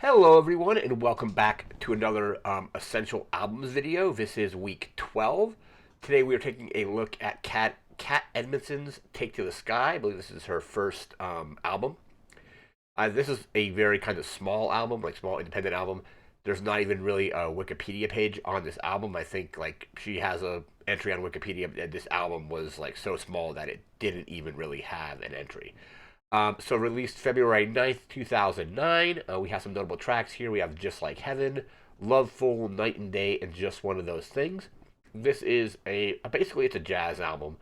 Hello everyone and welcome back to another Essential Albums video. This is week 12. Today we are taking a look at Kat Edmonson's Take to the Sky. I believe this is her first album. This is a very kind of small album, like small independent album. There's not even really a Wikipedia page on this album. I think like she has a entry on Wikipedia that this album was like so small that it didn't even really have an entry. So released February 9th, 2009. We have some notable tracks here. We have Just Like Heaven, Loveful, Night and Day, and Just One of Those Things. This is basically it's a jazz album.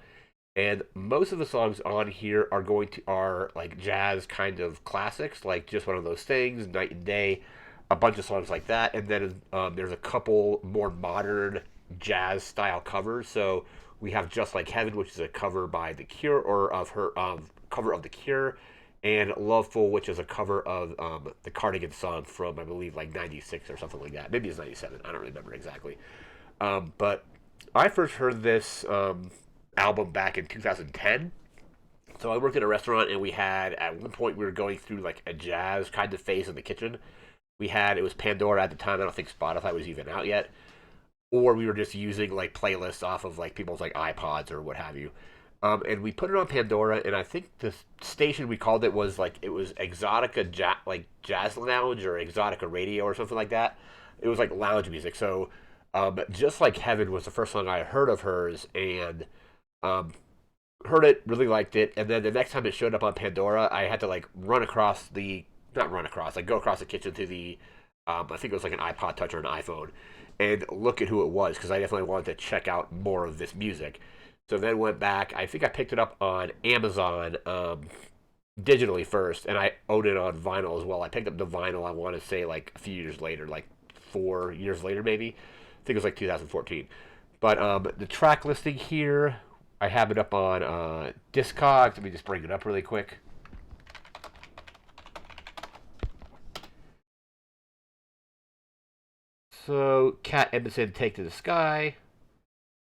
And most of the songs on here are like jazz kind of classics, like Just One of Those Things, Night and Day, a bunch of songs like that. And then there's a couple more modern jazz style covers. So we have Just Like Heaven, which is a cover by The Cure, or of her cover of The Cure, and Loveful, which is a cover of the Cardigan song from, I believe, like 96 or something like that. Maybe it's 97. I don't remember exactly. But I first heard this album back in 2010. So I worked at a restaurant, and at one point, we were going through like a jazz kind of phase in the kitchen. It was Pandora at the time. I don't think Spotify was even out yet. Or we were just using like playlists off of like people's like iPods or what have you. And we put it on Pandora, and I think the station we called it was Exotica Jazz Lounge or Exotica Radio or something like that. It was like lounge music. So Just Like Heaven was the first song I heard of hers, and heard it, really liked it. And then the next time it showed up on Pandora, I had to like go across the kitchen to the, I think it was like an iPod Touch or an iPhone, and look at who it was, because I definitely wanted to check out more of this music. So then went back. I think I picked it up on Amazon digitally first, and I owned it on vinyl as well. I picked up the vinyl, I want to say, like a few years later, like 4 years later maybe. I think it was like 2014. But the track listing here, I have it up on Discogs. Let me just bring it up really quick. So, Kat Edmonson, Take to the Sky.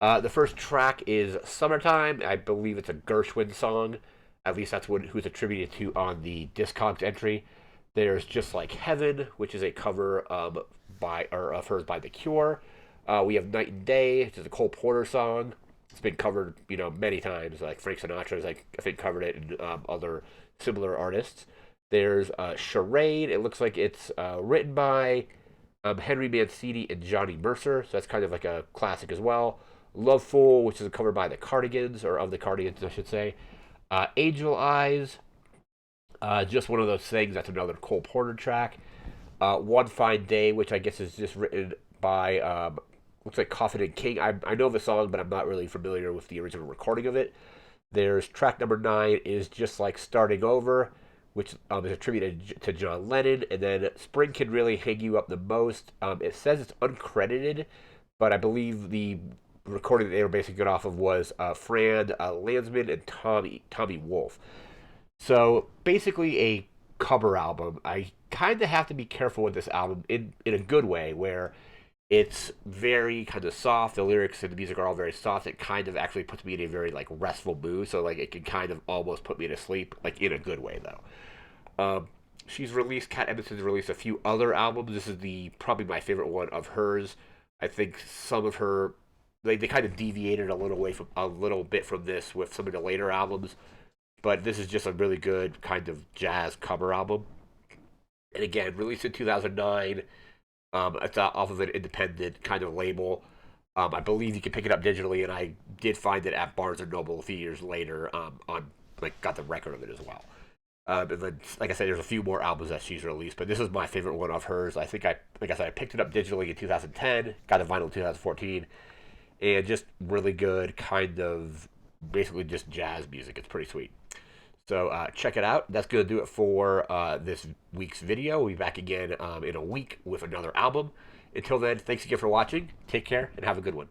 The first track is Summertime. I believe it's a Gershwin song. At least that's who it's attributed to on the Discogs entry. There's Just Like Heaven, which is a cover of hers by The Cure. We have Night and Day, which is a Cole Porter song. It's been covered, many times. Like Frank Sinatra's, I think, covered it, and other similar artists. There's Charade. It looks like it's written by Henry Mancini and Johnny Mercer, so that's kind of like a classic as well. Loveful, which is a cover by the Cardigans, or of the Cardigans, I should say. Angel Eyes, Just One of Those Things, that's another Cole Porter track. One Fine Day, which I guess is just written by, looks like Coffin and King. I know the song, but I'm not really familiar with the original recording of it. There's track number 9 is Just Like Starting Over, which is attributed to John Lennon. And then Spring Can Really Hang You Up the Most. It says it's uncredited, but I believe the recording that they were basing it off of was Fran Landsman and Tommy Wolfe. So basically a cover album. I kind of have to be careful with this album in a good way, where it's very kind of soft. The lyrics and the music are all very soft. It kind of actually puts me in a very like restful mood. So like it can kind of almost put me to sleep, like in a good way though. Kat Edmonson's released a few other albums. This is probably my favorite one of hers. I think some of her, they kind of deviated a little bit from this with some of the later albums, but this is just a really good kind of jazz cover album. And again, released in 2009. It's off of an independent kind of label. I believe you can pick it up digitally, and I did find it at Barnes and Noble a few years later. Got the record of it as well. And then, like I said, there's a few more albums that she's released, but this is my favorite one of hers. I think I picked it up digitally in 2010, got the vinyl in 2014, and just really good kind of basically just jazz music. It's pretty sweet. So check it out. That's going to do it for this week's video. We'll be back again in a week with another album. Until then, thanks again for watching. Take care and have a good one.